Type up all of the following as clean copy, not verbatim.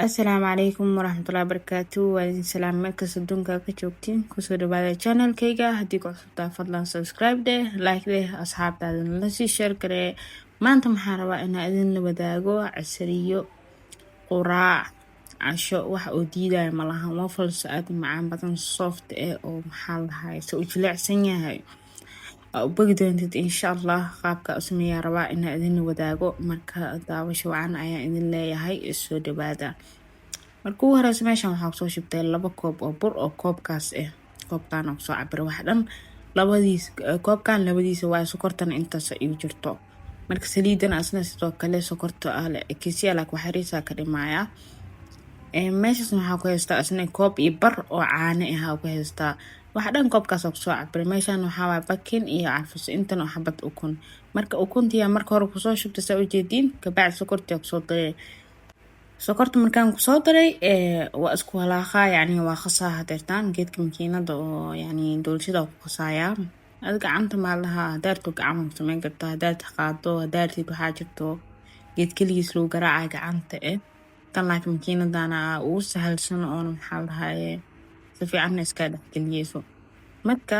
Asalaamu calaykum waraxmatullaahi wabarakaatu. Waa idin salaam meel kasta adduunka ka joogtiin. Kusoo dhawaada channelkayga. Haddii ku cusubtaa fadlan subscribe deh, like deh, asxaabtaadana la sii share garee. Maanta waxaan rabaa inaan idin la wadaago casriyo quraac casho wax oo diidaya malahan waffles aad u macaan badan soft oo maxaa lahaay si u jilicsan yahay bagi doontid insha Allah qaabka u sameeyaa rabaa inaan idin la wadaago marka daawasho wacan ayaan idin leeyahay soo dhawaada. marka ugu horeysa meeshan waxaa kusoo shubtay 2 koob oo bur oo koobkaas koobkan oo soo cabir wax dhan koobkan labadiisa waa sokortan intaas ay jirto. marka saliidan asna sidoo kale sokorta kisiya laakiin waxa riisa ka dhimaya meeshaas waxaa ku haystaa asna koob iyo bar oo caano ah ku haystaa wax dhan koobkaas oo soo cabir meeshan waxaa waa bakin iyo carfis intan oo xabad ukun marka ukuntiya marka hore kusoo shubtay saa u jeedin ka bacdi sokorta kusoo daray sokorta markaan kusoo daray waa isku walaaqaa yani waa qasaa hadeertaan geedka makiinada oo yani doolshada ku qasaaya adiga gacanta maalaha hadaarto gacan sameyn kartaa hadaad qaado hadaartid waxaa jirto geed kaligiis lagu garaacay gacanta tan laakiin makiinadana uu sahalsan oo maxaa lahaye si fiican iska dhexgeliyeyso marka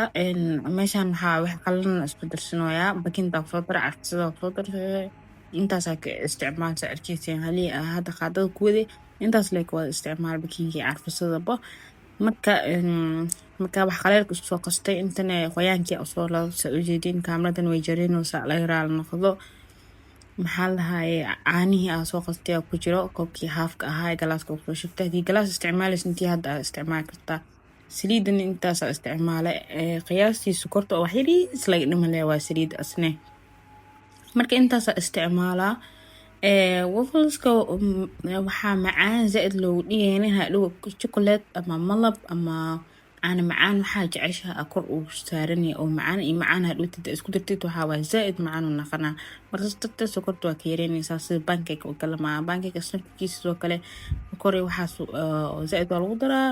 meeshan waxaa wax qalan isku darsanooyaa bakinta kusoo daray carfisada kusoo daray intaas ka isticmaalsa arkiiseen halii hada qaadada kuwade intaas leek wada isticmaal bakinkii carfisadaba marka wax qaleelka soo qastay intana qoyaankii soo la soo jeedin kaamiradan way jareenaysaa la yiraahdo noqdo maxaa lahaay caanihi soo qastay ku jiro koobkii haafka ahaa galaaska soo shubtay hadii galaas isticmaalaysa intii hadda isticmaal kartaa saliidan intaas isticmaale qiyaastii sokorta oo wax yar isla dhimalay waa saliid asne marka intaas isticmaalaa waffleska waxaa macaan zaid loo dhigayna hadhow chocolate ama malab ama aan macaan waxaa jeceshahay kor u saaranay oo macaan iyo macaan hadhow isku dartid waxaa waa zaid macaan u naqana marka dadka sokorta waa ka yareynaysaa sida pancake oo kale ma pancake snapkiisa soo kale kor waxaas zaid waa lagu daraa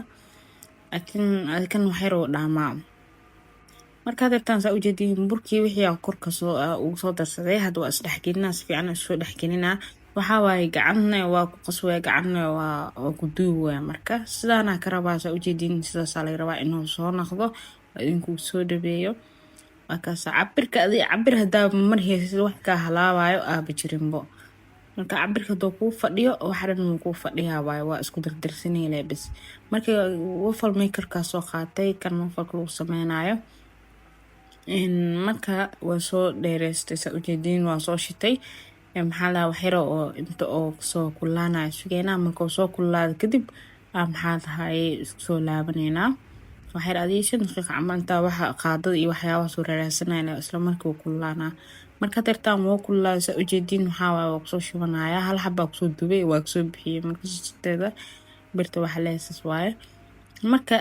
laakiin waxay roo dhaamaa marka dadtan saa u jeedin burkii wixii korka soo darsaday hadda waa isdhexgelinaa si fiican soo dhexgelinaa waxa waaye gacanna waa ku qasway gacanna waa ku duubay marka sidaana ka rabaa saa u jeedin sidaas la rabaa inuu soo noqdo idinku soo dhabeeyo markaas cabir hadaa mar heesay wax ka halaawayo jirinbo marka cabirka doo ku fadhiyo waxa dhan ku fadhiyaa waa isku dardarsanay bas marka waffle maker ka soo qaatay kan waffle lagu sameeyo marka waa soo dheereystay saa u jeedin waa soo shitay maxaa la waxiro oo inta oo soo kulaanay sugeena marka soo kulaad kadib maxaa tahay isku soo laabanayna waxay adeeshan daqiiqo amanta waxa qaadada iyo waxyaabaha soo raadsanayna isla markii uu kulaana marka tartaan wuu kulaa saa u jeedin waxaa soo shubanaya hal xabba soo dubay waa soo bixiyay marka sisteeda birta waxa leesas waaye marka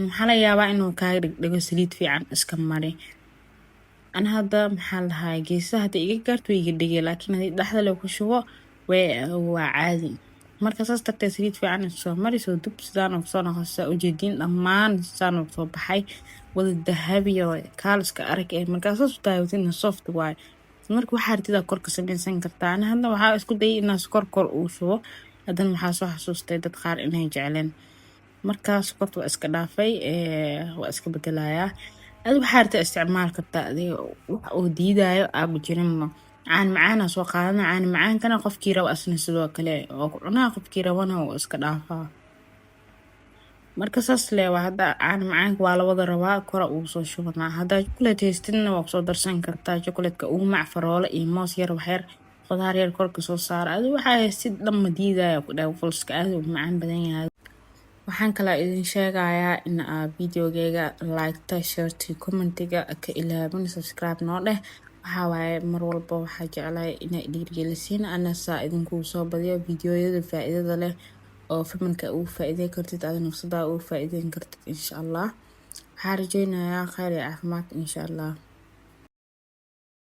waxaa la yaabaa inuu ka dhigo saliid fiican iska mari ana hadda maxaa lahaay geesaha hada iga gaarto iga dhigay laakiin hadii dhaxda la ku shubo waa caadi marka saas tartay saliid fiican soo mari soo dub sidaan oo soo noqosa u jeedin dhammaan saan oo soo baxay wada dahabiyo kaaliska arag marka saas u taayeen soft way marka waxa artida korka sameeysan kartaa ana hadda waxa isku day inaan kor u shubo hadan waxa soo xasuustay dad qaar inay jecleen markaas korto iska dhaafay waa iska bedelayaa waxa arta isticmaal kartaa wax oo diidayo jirin aan macaan soo qaadana aan macaan kana qofkii rabo asna sidoo kale oo cunaa qofkii rabana oo iska dhaafaa marka saas leeyahay hadda aan macaan waa la wada rabaa kor uu soo shubana hadda chocolate taste-na waa soo darsan kartaa chocolate-ka uu macfaroole iyo moos yar wax yar qudaar yar korka soo saar waxa si dhamma diidayo ku dhaw waffleska aad u macaan badan yahay waxaan kala idin sheegayaa in videogayga like share commentiga ka ilaabin subscribe noo dheh waxa waaye mar walba waxa jeclay inay dhiirigelisiin ana saa idinku soo badiyo videoyada faa'iidada leh oo familka uu faa'iideey kartid aad nafsada uu faa'iideyn kartid insha Allah waxaan rajaynayaa khayr iyo caafimaad insha Allah